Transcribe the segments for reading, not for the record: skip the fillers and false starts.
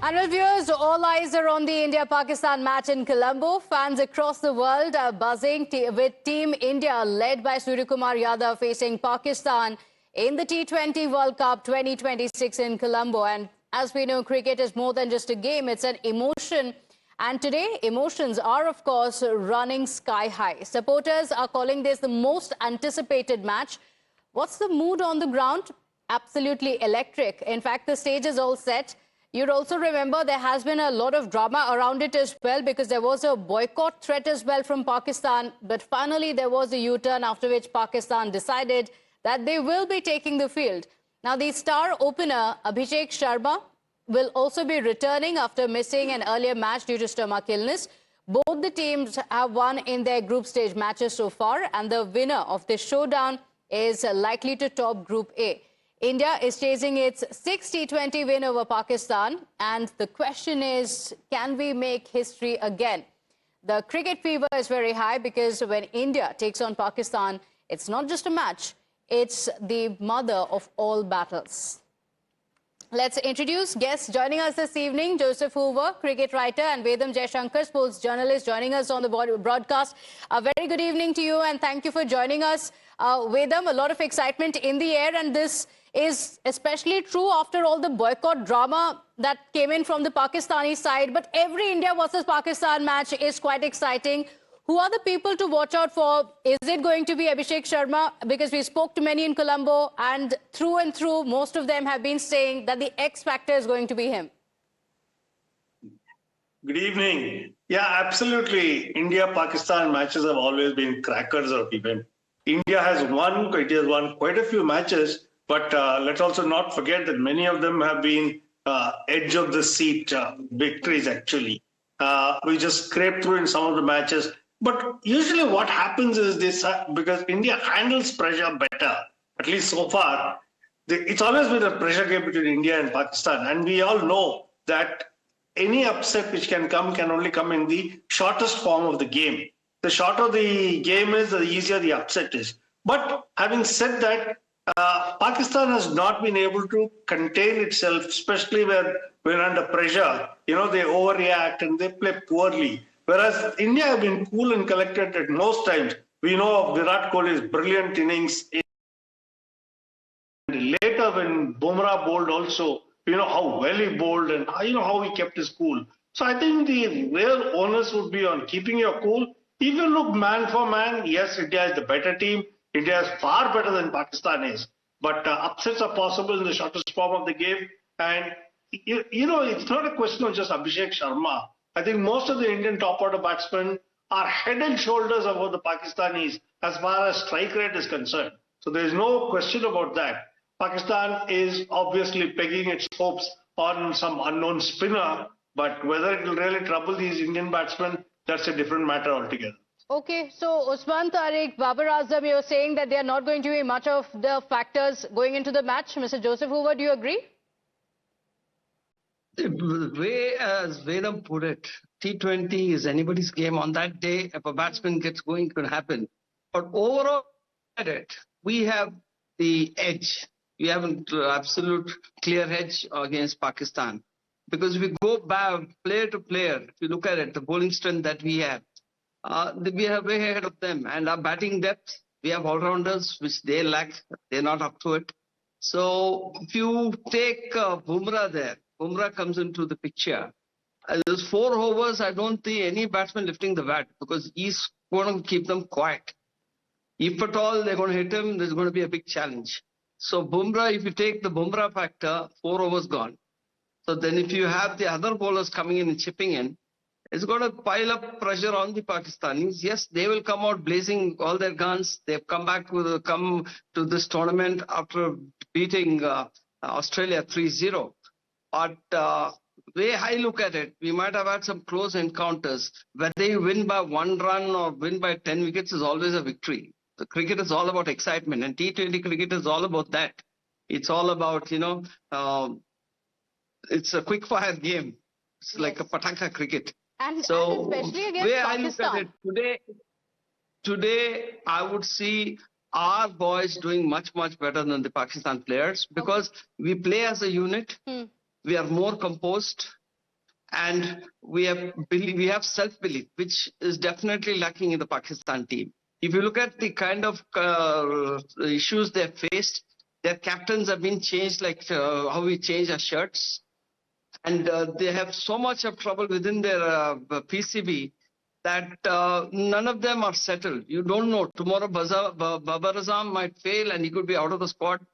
And well, viewers, all eyes are on the India-Pakistan match in Colombo. Fans across the world are buzzing with Team India led by Suryakumar Yadav facing Pakistan in the T20 World Cup 2026 in Colombo. And as we know, cricket is more than just a game, it's an emotion. And today, emotions are, of course, running sky high. Supporters are calling this the most anticipated match. What's the mood on the ground? Absolutely electric. In fact, the stage is all set. You'd also remember there has been a lot of drama around it as well, because there was a boycott threat as well from Pakistan. But finally, there was a U-turn, after which Pakistan decided that they will be taking the field. Now, the star opener, Abhishek Sharma, will also be returning after missing an earlier match due to stomach illness. Both the teams have won in their group stage matches so far, and the winner of this showdown is likely to top Group A. India is chasing its 6th T20 win over Pakistan, and the question is, can we make history again? The cricket fever is very high, because when India takes on Pakistan, it's not just a match, it's the mother of all battles. Let's introduce guests joining us this evening. Joseph Hoover, cricket writer, and Vedam Jaishankar, sports journalist, joining us on the broadcast. A very good evening to you, and thank you for joining us. Vedam, a lot of excitement in the air, and this is especially true after all the boycott drama that came in from the Pakistani side. But every India versus Pakistan match is quite exciting. Who are the people to watch out for? Is it going to be Abhishek Sharma? Because we spoke to many in Colombo, and through, most of them have been saying that the X factor is going to be him. Good evening. Yeah, absolutely. India-Pakistan matches have always been crackers of event. India has won quite a few matches, but let's also not forget that many of them have been edge of the seat victories, actually. We just scraped through in some of the matches. But usually what happens is this, because India handles pressure better, at least so far, it's always been a pressure game between India and Pakistan. And we all know that any upset which can only come in the shortest form of the game. The shorter the game is, the easier the upset is. But having said that, Pakistan has not been able to contain itself, especially when under pressure. You know, they overreact and they play poorly. Whereas India have been cool and collected at most times. We know of Virat Kohli's brilliant innings. And later when Bumrah bowled also, you know how well he bowled and how he kept his cool. So I think the real onus would be on keeping your cool. If you look man for man, yes, India is the better team. India is far better than Pakistan is. But upsets are possible in the shortest form of the game. And, it's not a question of just Abhishek Sharma. I think most of the Indian top order batsmen are head and shoulders above the Pakistanis as far as strike rate is concerned. So there is no question about that. Pakistan is obviously pegging its hopes on some unknown spinner, but whether it will really trouble these Indian batsmen, that's a different matter altogether. Okay, so Usman Tariq, Babar Azam, you're saying that there are not going to be much of the factors going into the match. Mr. Joseph Hoover, do you agree? The way as Vedam put it, T20 is anybody's game. On that day, if a batsman gets going, it could happen. But overall, at it, we have the edge. We have an absolute clear edge against Pakistan. Because if we go back player to player, if you look at it, the bowling strength that we are way ahead of them. And our batting depth, we have all-rounders, which they lack. They're not up to it. So if you take Bumrah there, Bumrah comes into the picture. Those 4 overs, I don't see any batsman lifting the bat, because he's going to keep them quiet. If at all they're going to hit him, there's going to be a big challenge. So Bumrah, if you take the Bumrah factor, 4 overs gone. So then if you have the other bowlers coming in and chipping in, it's going to pile up pressure on the Pakistanis. Yes, they will come out blazing all their guns. They've come to this tournament after beating Australia 3-0. But the way I look at it, we might have had some close encounters. Whether you win by 1 run or win by 10 wickets is always a victory. The cricket is all about excitement, and T20 cricket is all about that. It's all about, it's a quick-fire game. It's like a pataka cricket. And especially against way Pakistan. I look at it, today I would see our boys doing much, much better than the Pakistan players, because we play as a unit. We are more composed. and we have self-belief, which is definitely lacking in the Pakistan team. If you look at the kind of issues they faced, their captains have been changed, like how we change our shirts. And they have so much of trouble within their PCB that none of them are settled. You don't know. Tomorrow, Babar Azam might fail and he could be out of the squad.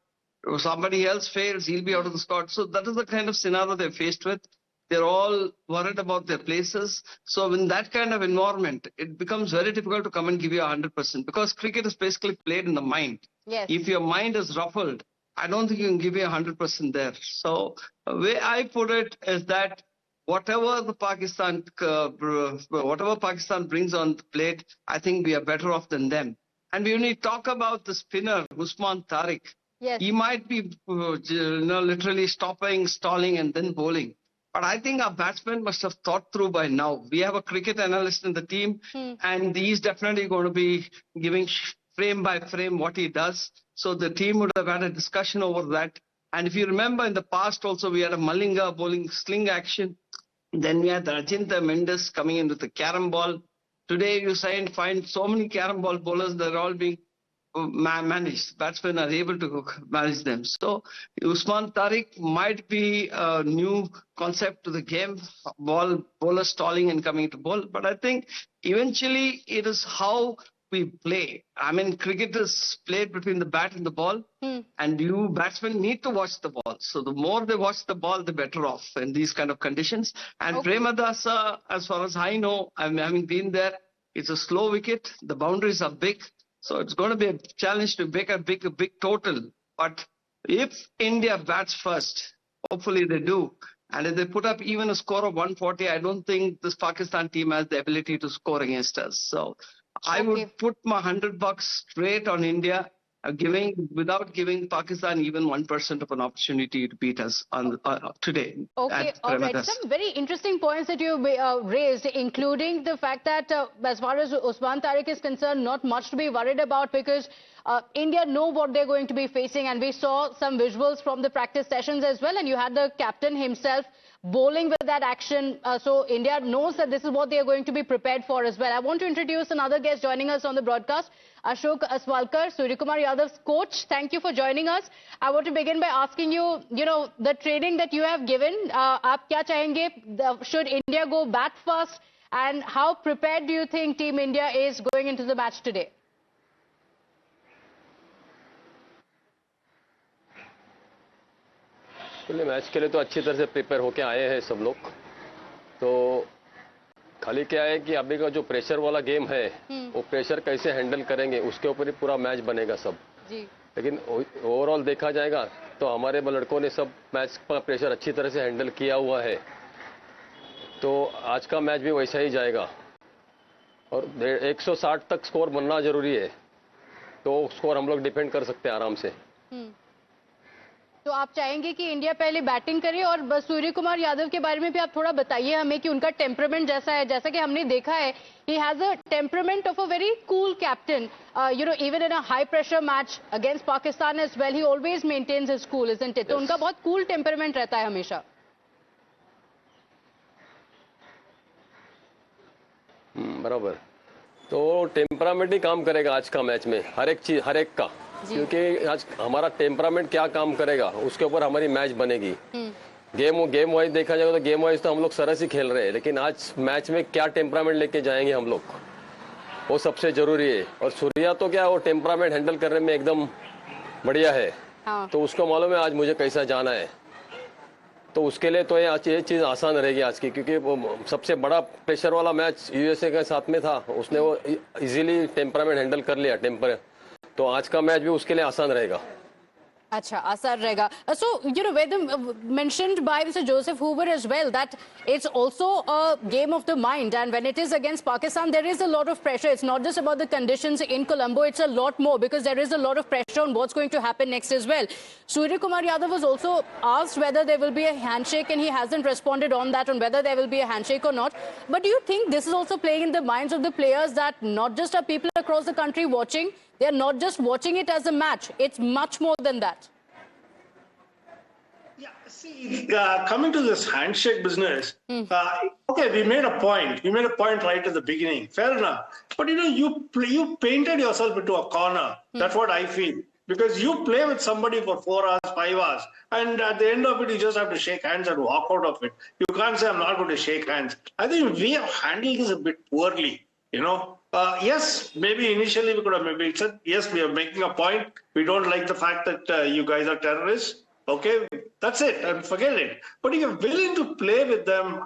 If somebody else fails, he'll be out of the squad. So that is the kind of scenario they're faced with. They're all worried about their places. So in that kind of environment, it becomes very difficult to come and give you 100% because cricket is basically played in the mind. Yes. If your mind is ruffled, I don't think you can give you 100% there. So the way I put it is that whatever Pakistan brings on the plate, I think we are better off than them. And when we talk about the spinner, Usman Tariq, yes, he might be literally stopping, stalling, and then bowling. But I think our batsmen must have thought through by now. We have a cricket analyst in the team, and he's definitely going to be giving frame by frame what he does. So the team would have had a discussion over that. And if you remember in the past also, we had a Malinga bowling sling action. Then we had the Ajinta Mendes coming in with the carom ball. Today you find so many carom ball bowlers that are all being managed. Batsmen are able to manage them. So Usman Tariq might be a new concept to the game, bowler stalling and coming to bowl. But I think eventually it is how we play. I mean, cricket is played between the bat and the ball, and you batsmen need to watch the ball. So the more they watch the ball, the better off in these kind of conditions. And Premadasa, as far as I know, having been there, it's a slow wicket. The boundaries are big. So it's going to be a challenge to make a big total. But if India bats first, hopefully they do, and if they put up even a score of 140, I don't think this Pakistan team has the ability to score against us. So I would put my $100 straight on India, without giving Pakistan even 1% of an opportunity to beat us on today. Okay, all right. Some very interesting points that you raised, including the fact that as far as Usman Tariq is concerned, not much to be worried about because India know what they're going to be facing, and we saw some visuals from the practice sessions as well, and you had the captain himself bowling with that action. So India knows that this is what they are going to be prepared for as well. I want to introduce another guest joining us on the broadcast, Ashok Aswalkar, Suryakumar Yadav's coach. Thank you for joining us. I want to begin by asking you, the training that you have given, aap kya chahenge? Should India go bat first? And how prepared do you think Team India is going into the match today? Match के लिए तो अच्छी तरह से prepare होके आए हैं सब लोग. तो खाली क्या है कि अभी का जो प्रेशर वाला गेम है वो प्रेशर कैसे हैंडल करेंगे उसके ऊपर ही पूरा मैच बनेगा सब जी. लेकिन ओवरऑल देखा जाएगा तो हमारे लड़कों ने सब मैच का प्रेशर अच्छी तरह से हैंडल किया हुआ है. तो आज का मैच भी वैसा ही जाएगा और 160 तक स्कोर बनना जरूरी है. तो स्कोर हम लोग डिफेंड कर सकते हैं आराम से. तो आप चाहेंगे कि इंडिया पहले बैटिंग करे, और सूर्य कुमार यादव के बारे में भी आप थोड़ा बताइए हमें कि उनका टेम्परामेंट जैसा है. जैसा कि हमने देखा है, he has a temperament of a very cool captain. Even in a high pressure match against Pakistan as well, he always maintains his cool, isn't it? तो उनका बहुत कूल टेम्परामेंट रहता है हमेशा. बराबर. तो टेम्परामेंट ही काम करेगा आज का मैच में, हर एक चीज, हर एक का. क्योंकि आज हमारा टेम्परामेंट क्या काम करेगा उसके ऊपर हमारी मैच बनेगी. गेम वाइज देखा जाएगा तो गेम वाइज तो हम लोग सरस ही खेल रहे हैं, लेकिन आज मैच में क्या टेम्परामेंट लेके जाएंगे हम लोग, वो सबसे जरूरी है. और सूर्या तो क्या वो टेम्परामेंट हैंडल करने में एकदम बढ़िया है. तो उसको मालूम है आज मुझे कैसा जाना है. तो उसके लिए तो ये चीज आसान रहेगी आज की, क्योंकि वो सबसे बड़ा प्रेशर वाला मैच यूएसए के साथ में था, उसने वो इजीली टेम्परामेंट हैंडल कर लिया. तो आज का मैच भी उसके लिए आसान रहेगा. अच्छा, आसान रहेगा. So, Vedam mentioned by Mr. Joseph Hoover as well that it's also a game of the mind, and when it is against Pakistan, there is a lot of pressure. It's not just about the conditions in Colombo, it's a lot more because there is a lot of pressure on what's going to happen next as well. Suryakumar Yadav was also asked whether there will be a handshake, and he hasn't responded on that, on whether there will be a handshake or not. But do you think this is also playing in the minds of the players that not just are people across the country watching, they are not just watching it as a match, it's much more than that? Yeah, Coming to this handshake business, okay, we made a point. We made a point right at the beginning. Fair enough. But you painted yourself into a corner. That's what I feel. Because you play with somebody for 4 hours, 5 hours, and at the end of it, you just have to shake hands and walk out of it. You can't say, I'm not going to shake hands. I think we have handled this a bit poorly. Yes, maybe initially we could have maybe said, yes, we are making a point. We don't like the fact that you guys are terrorists. Okay, that's it, and forget it. But if you're willing to play with them,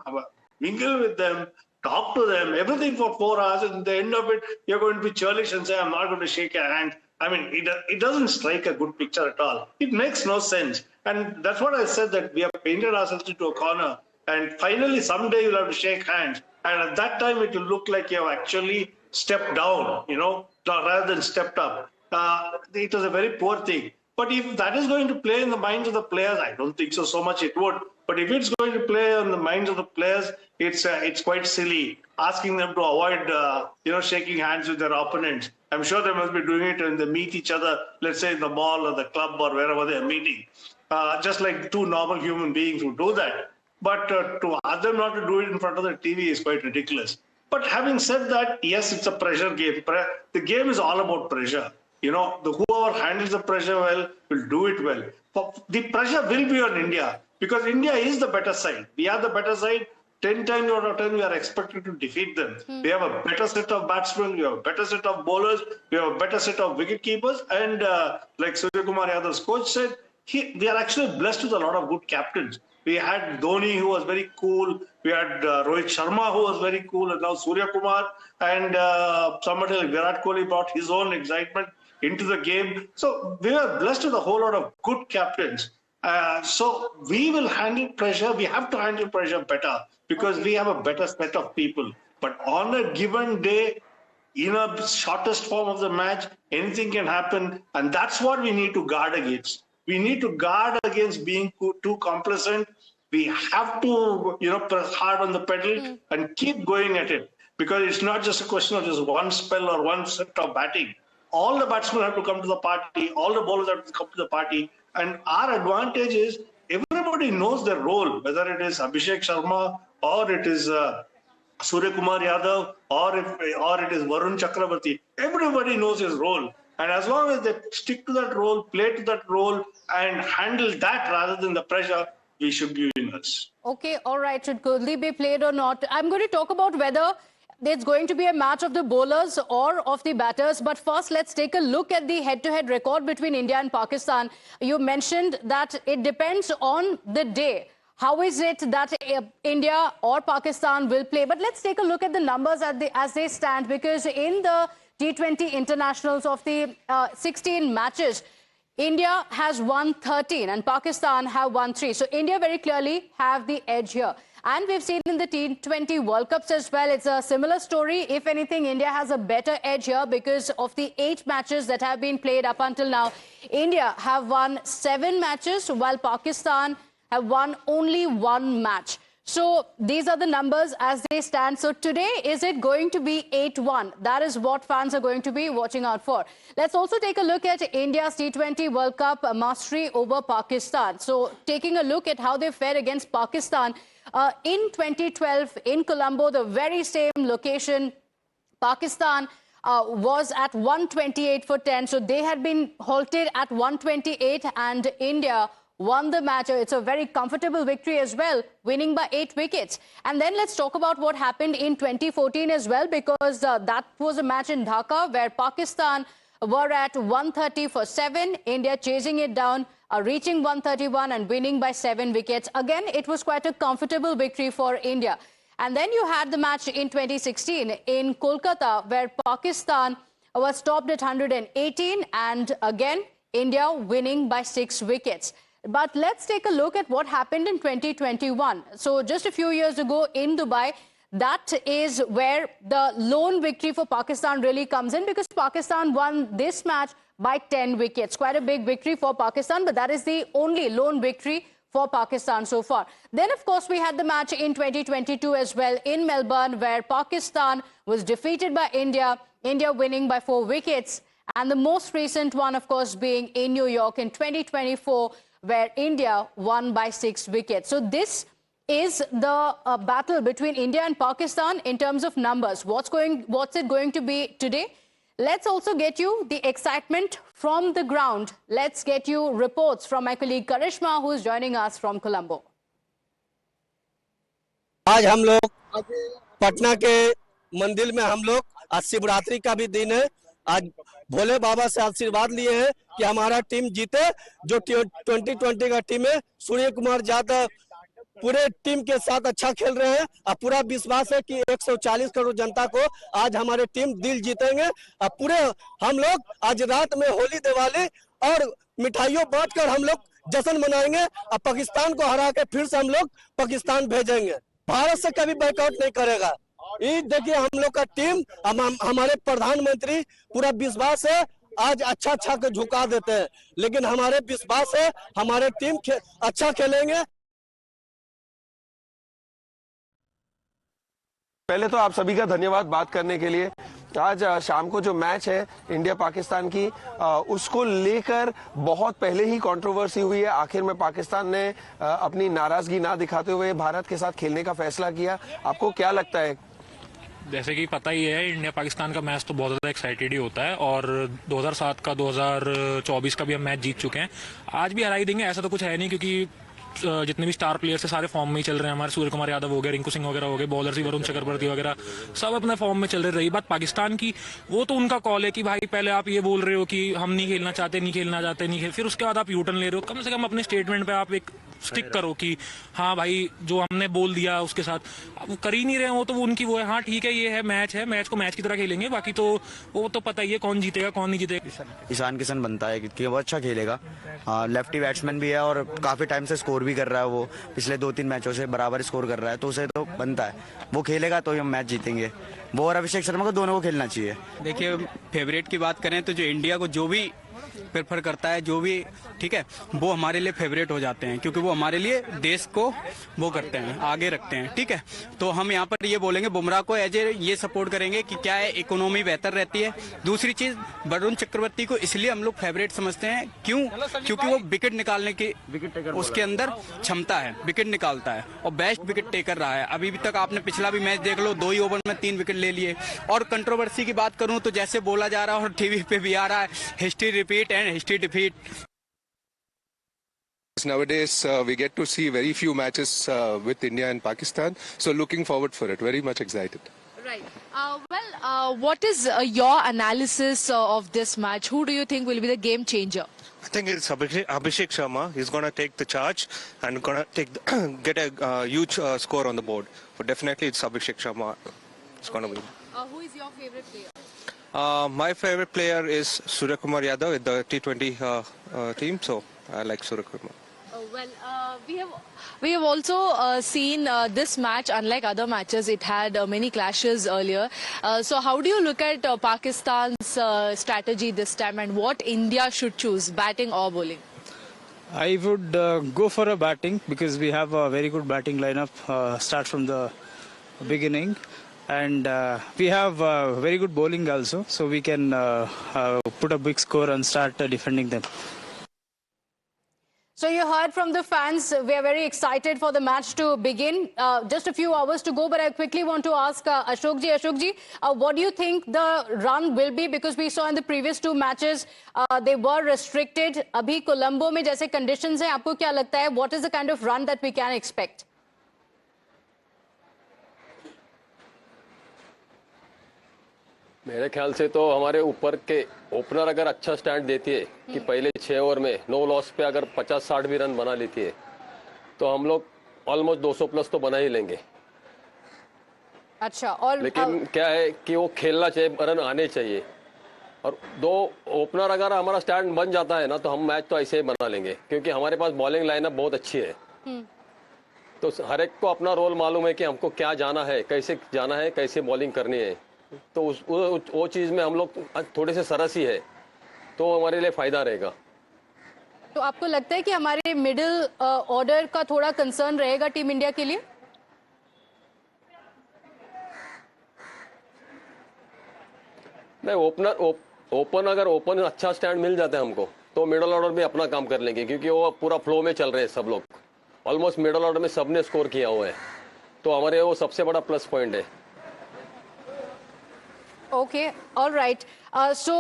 mingle with them, talk to them, everything for 4 hours, and at the end of it, you're going to be churlish and say, I'm not going to shake your hand. I mean, it doesn't strike a good picture at all. It makes no sense. And that's what I said, that we have painted ourselves into a corner. And finally, someday you'll have to shake hands. And at that time, it will look like you have actually stepped down, rather than stepped up. It was a very poor thing. But if that is going to play in the minds of the players, I don't think so much it would. But if it's going to play on the minds of the players, it's quite silly asking them to avoid, shaking hands with their opponents. I'm sure they must be doing it when they meet each other, let's say in the mall or the club or wherever they're meeting. Just like two normal human beings who do that. But to ask them not to do it in front of the TV is quite ridiculous. But having said that, yes, it's a pressure game. The game is all about pressure. Whoever handles the pressure well will do it well. The pressure will be on India because India is the better side. We are the better side. 10 times out of 10, we are expected to defeat them. We have a better set of batsmen, we have a better set of bowlers, we have a better set of wicket keepers. And like Suryakumar Yadav's coach said, we are actually blessed with a lot of good captains. We had Dhoni, who was very cool. We had Rohit Sharma, who was very cool. And now Suryakumar. And somebody like Virat Kohli brought his own excitement into the game. So we are blessed with a whole lot of good captains. So we will handle pressure. We have to handle pressure better because we have a better set of people. But on a given day, in a shortest form of the match, anything can happen. And that's what we need to guard against. We need to guard against being too complacent. We have to, press hard on the pedal and keep going at it. Because it's not just a question of just one spell or one set of batting. All the batsmen have to come to the party. All the bowlers have to come to the party. And our advantage is everybody knows their role, whether it is Abhishek Sharma or it is Suryakumar Yadav or it is Varun Chakravarti. Everybody knows his role. And as long as they stick to that role, play to that role and handle that rather than the pressure, we should be winners. Okay, all right. Should Kohli be played or not? I'm going to talk about whether it's going to be a match of the bowlers or of the batters. But first, let's take a look at the head-to-head record between India and Pakistan. You mentioned that it depends on the day. How is it that India or Pakistan will play? But let's take a look at the numbers as they stand, because in the T20 internationals of the 16 matches, India has won 13 and Pakistan have won 3. So India very clearly have the edge here. And we've seen in the T20 World Cups as well, it's a similar story. If anything, India has a better edge here because of the 8 matches that have been played up until now. India have won 7 matches while Pakistan have won only 1 match. So these are the numbers as they stand. So today, is it going to be 8-1? That is what fans are going to be watching out for. Let's also take a look at India's T20 World Cup mastery over Pakistan. So taking a look at how they fared against Pakistan in 2012 in Colombo, the very same location, Pakistan was at 128 for 10. So they had been halted at 128 and India won the match. It's a very comfortable victory as well, winning by 8 wickets. And then let's talk about what happened in 2014 as well, because that was a match in Dhaka where Pakistan were at 130 for 7, India chasing it down, reaching 131 and winning by 7 wickets. Again, it was quite a comfortable victory for India. And then you had the match in 2016 in Kolkata where Pakistan was stopped at 118 and again, India winning by 6 wickets. But let's take a look at what happened in 2021. So just a few years ago in Dubai, that is where the lone victory for Pakistan really comes in, because Pakistan won this match by 10 wickets. Quite a big victory for Pakistan, but that is the only lone victory for Pakistan so far. Then, of course, we had the match in 2022 as well in Melbourne, where Pakistan was defeated by India, India winning by 4 wickets. And the most recent one, of course, being in New York in 2024, where India won by 6 wickets. So this is the battle between India and Pakistan in terms of numbers. What's it going to be today? Let's also get you the excitement from the ground. Let's get you reports from my colleague Karishma, who's joining us from Colombo. आज हम लोग पटना के मंदिर में हम लोग आज शिवरात्रि का भी दिन है। आज भोले बाबा से आशीर्वाद लिए हैं कि हमारा टीम जीते। जो 2020 का टीम है, सूर्य कुमार यादव पूरे टीम के साथ अच्छा खेल रहे हैं और पूरा विश्वास है कि 140 करोड़ जनता को आज हमारे टीम दिल जीतेंगे। और पूरे हम लोग आज रात में होली दिवाली और मिठाइयों बांटकर हम लोग जश्न मनाएंगे और पाकिस्तान को हरा के फिर से हम लोग पाकिस्तान भेजेंगे। भारत से कभी बैकआउट नहीं करेगा। ये देखिए हम लोग का टीम, हमारे प्रधानमंत्री पूरा विश्वास है आज अच्छा के झुका देते हैं, लेकिन हमारे विश्वास है हमारे टीम अच्छा खेलेंगे। पहले तो आप सभी का धन्यवाद बात करने के लिए। आज शाम को जो मैच है इंडिया पाकिस्तान की, उसको लेकर बहुत पहले ही कंट्रोवर्सी हुई है। आखिर में पाकिस्तान ने अपनी नाराजगी ना दिखाते हुए भारत के साथ खेलने का फैसला किया। आपको क्या लगता है? जैसे कि पता ही है, इंडिया पाकिस्तान का मैच तो बहुत ज़्यादा एक्साइटेड ही होता है और 2007 का 2024 का भी हम मैच जीत चुके हैं। आज भी हरा ही देंगे ऐसा तो कुछ है नहीं, क्योंकि जितने भी स्टार प्लेयर्स है सारे फॉर्म में ही चल रहे हैं। हमारे सूर्यकुमार यादव हो गए, रिंकू सिंह वगैरह हो गए, बॉलर्स ही वरुण चक्रवर्ती वगैरह सब अपने फॉर्म में चल रहे। रही बात पाकिस्तान की, वो तो उनका कॉल है कि भाई पहले आप ये बोल रहे हो कि हम नहीं खेलना चाहते, फिर उसके बाद आप यूटर्न ले रहे हो। कम से कम अपने स्टेटमेंट पे आप एक स्टिक करो कि हाँ भाई जो हमने बोल दिया उसके साथ आप कर ही नहीं रहे हो। तो वो उनकी वो है, हाँ ठीक है ये है, मैच को मैच की तरह खेलेंगे। बाकी तो वो तो पता ही है कौन जीतेगा कौन नहीं जीतेगा। ईशान किशन बनता है कि वो अच्छा खेलेगा। लेफ्टी बैट्समैन भी है और काफी टाइम से स्कोर भी कर रहा है। वो पिछले 2-3 मैचों से बराबर स्कोर कर रहा है, तो उसे तो बनता है वो खेलेगा तो हम मैच जीतेंगे। वो और अभिषेक शर्मा को दोनों को खेलना चाहिए। देखिए फेवरेट की बात करें तो जो इंडिया को जो भी प्रेफर करता है, जो भी ठीक है, वो हमारे लिए फेवरेट हो जाते हैं, क्योंकि वो हमारे लिए देश को वो करते हैं, आगे रखते हैं। ठीक है, तो हम यहाँ पर ये बोलेंगे बुमराह को एज ए ये सपोर्ट करेंगे कि क्या है, इकोनॉमी बेहतर रहती है। दूसरी चीज वरुण चक्रवर्ती को इसलिए हम लोग फेवरेट समझते हैं, क्यों? क्योंकि वो विकेट निकालने की उसके अंदर क्षमता है, विकेट निकालता है और बेस्ट विकेट टेकर रहा है। अभी तक आपने पिछला भी मैच देख लो, 2 ही ओवर में 3 विकेट ले लिए। और कंट्रोवर्सी की बात करूं तो जैसे बोला जा रहा है और टीवी पे भी आ रहा है, history repeat and history defeat. Nowadays, we get to see very few matches with India and Pakistan. So looking forward for it. Very much excited. Right. What is your analysis of this match? Who do you think will be the game changer? I think it's Abhishek Sharma. He's going to take the charge and going to get a huge score on the board. But definitely it's Abhishek Sharma. It's going to be. Who is your favorite player? My favorite player is Suryakumar Yadav with the T20 team. So I like Suryakumar. We have also seen this match, unlike other matches, it had many clashes earlier. So how do you look at Pakistan's strategy this time, and what India should choose, batting or bowling? I would go for a batting, because we have a very good batting lineup start from the beginning. And we have very good bowling also, so we can put a big score and start defending them. So you heard from the fans. We are very excited for the match to begin. Just a few hours to go, but I quickly want to ask Ashok ji, what do you think the run will be? Because we saw in the previous 2 matches, they were restricted. Abhi Colombo mein jaise conditions hai, aapko kya lagta hai? What is the kind of run that we can expect? मेरे ख्याल से तो हमारे ऊपर के opener अगर अच्छा stand देती है कि पहले 6 ओवर में 9 लॉस पे अगर 50-60 भी रन बना लेती है, तो हम लोग ऑलमोस्ट 200 प्लस तो बना ही लेंगे। अच्छा, और लेकिन क्या है कि वो खेलना चाहिए, रन आने चाहिए। और 2 ओपनर अगर हमारा स्टैंड बन जाता है ना, तो हम मैच तो ऐसे ही बना लेंगे, क्योंकि हमारे पास बॉलिंग लाइनअप बहुत अच्छी है। तो हर एक को अपना रोल मालूम है कि हमको क्या जाना है, कैसे जाना है, कैसे बॉलिंग करनी है। तो वो चीज में हम लोग थोड़े से सरस ही है, तो हमारे लिए फायदा रहेगा। तो आपको लगता है कि हमारे मिडिल ऑर्डर का थोड़ा कंसर्न रहेगा टीम इंडिया के लिए? नहीं, ओपन अगर अच्छा स्टैंड मिल जाता है हमको, तो मिडल ऑर्डर भी अपना काम कर लेंगे, क्योंकि वो पूरा फ्लो में चल रहे हैं सब लोग। ऑलमोस्ट मिडल ऑर्डर में सबने स्कोर किया हुआ है, तो हमारे वो सबसे बड़ा प्लस पॉइंट है। Okay, all right. So,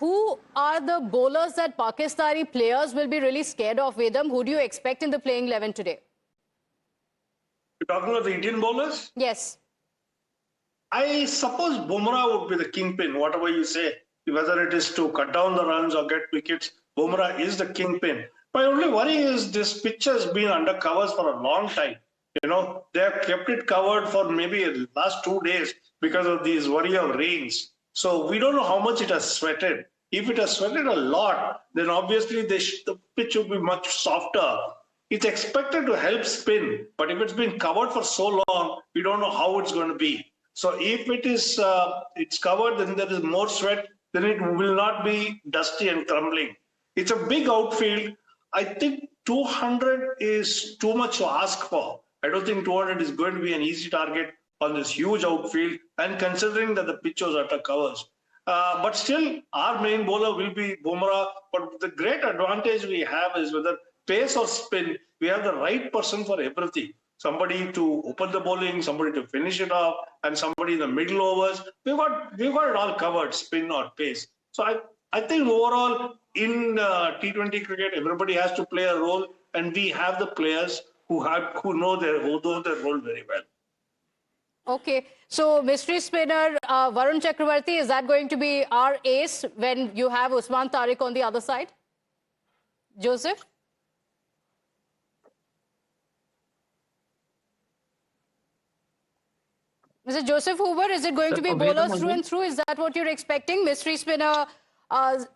who are the bowlers that Pakistani players will be really scared of, Vedam? Who do you expect in the playing 11 today? You're talking about the Indian bowlers? Yes. I suppose Bumrah would be the kingpin, whatever you say. Whether it is to cut down the runs or get wickets, Bumrah is the kingpin. My only worry is this pitch has been under covers for a long time. You know, they have kept it covered for maybe the last 2 days because of these worry of rains. So we don't know how much it has sweated. If it has sweated a lot, then obviously the pitch will be much softer. It's expected to help spin, but if it's been covered for so long, we don't know how it's going to be. So if it is it's covered, then there is more sweat, then it will not be dusty and crumbling. It's a big outfield. I think 200 is too much to ask for. I don't think 200 is going to be an easy target on this huge outfield, and considering that the pitch was under covers. But still, our main bowler will be Bumrah. But the great advantage we have is whether pace or spin, we have the right person for everything. Somebody to open the bowling, somebody to finish it off, and somebody in the middle overs. We've got it all covered, spin or pace. So I think overall in T20 cricket, everybody has to play a role, and we have the players who know their role very well. Okay, so mystery spinner Varun Chakravarti, is that going to be our ace when you have Usman Tariq on the other side? Joseph? Mr. Joseph Hoover, is it going to be bowlers through and through? Is that what you're expecting? Mystery spinner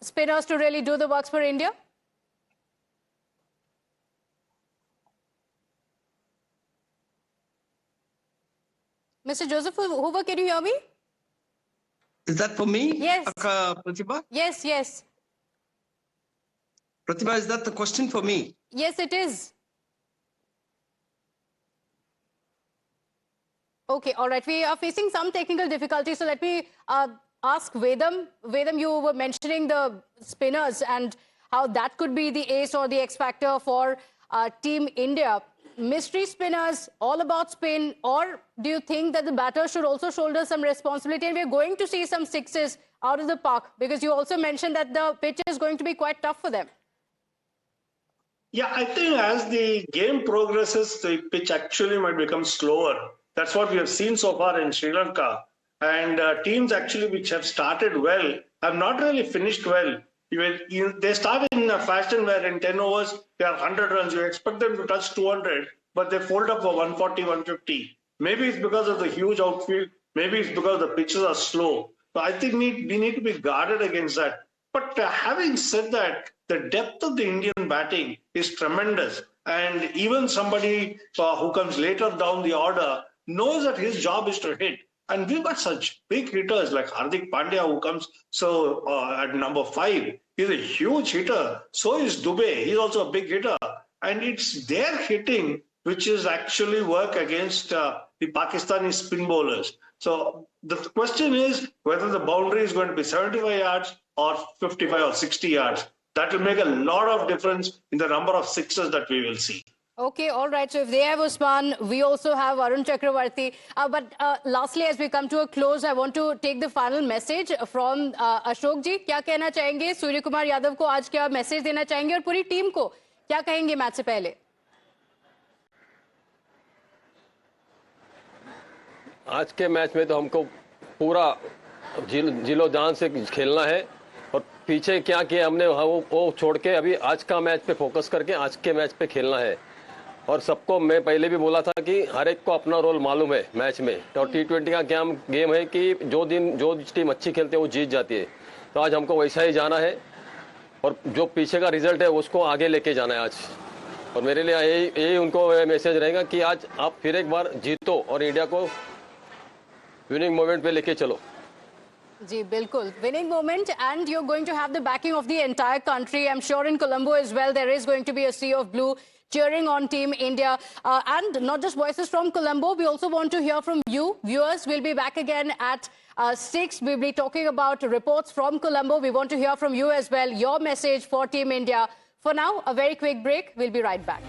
spinners to really do the works for India? Mr. Joseph Hoover, can you hear me? Is that for me? Yes. Pratibha? Yes, yes. Pratibha, is that the question for me? Yes, it is. Okay, all right. We are facing some technical difficulties, so let me ask Vedam. Vedam, you were mentioning the spinners and how that could be the ace or the X factor for Team India. Mystery spinners, all about spin, or do you think that the batter should also shoulder some responsibility and we're going to see some sixes out of the park? Because you also mentioned that the pitch is going to be quite tough for them. Yeah, I think as the game progresses, the pitch actually might become slower. That's what we have seen so far in Sri Lanka. And teams actually which have started well have not really finished well. They start in a fashion where in 10 overs, they are 100 runs. You expect them to touch 200, but they fold up for 140, 150. Maybe it's because of the huge outfield. Maybe it's because the pitches are slow. So I think we need to be guarded against that. But having said that, the depth of the Indian batting is tremendous. And even somebody who comes later down the order knows that his job is to hit. And we've got such big hitters like Hardik Pandya, who comes at number 5. He's a huge hitter. So is Dubey. He's also a big hitter. And it's their hitting which is actually work against the Pakistani spin bowlers. So the question is whether the boundary is going to be 75 yards or 55 or 60 yards. That will make a lot of difference in the number of sixes that we will see. Okay, all right. So if they have Usman, we also have Varun Chakravarti. But lastly, as we come to a close, I want to take the final message from Ashok ji. क्या कहना चाहेंगे? सूर्यकुमार यादव को आज क्या message देना चाहेंगे और पूरी टीम को क्या कहेंगे मैच से पहले? आज के मैच में तो हमको पूरा जिलो जान से खेलना है और पीछे क्या किया हमने वो छोड़ के अभी आज का मैच पे फोकस करके आज के मैच पे खेलना है। और सबको मैं पहले भी बोला था कि हर एक को अपना रोल मालूम है मैच में। और T20 का क्या गेम है कि जो टीम अच्छी खेलती है वो जीत जाती है। तो आज हमको वैसा ही जाना है और जो पीछे का रिजल्ट है उसको आगे लेके जाना है आज। और मेरे लिए यही उनको मैसेज रहेगा कि आज आप फिर एक बार जीतो और इंडिया को विनिंग मोमेंट पे लेके चलो। जी बिल्कुल, winning moment, and you're going to have the backing of the entire country. I'm sure in Colombo as well there is going to be a sea of blue cheering on Team India, and not just voices from Colombo. We also want to hear from you, viewers. We'll be back again at 6. We'll be talking about reports from Colombo. We want to hear from you as well, your message for Team India. For now, a very quick break. We'll be right back.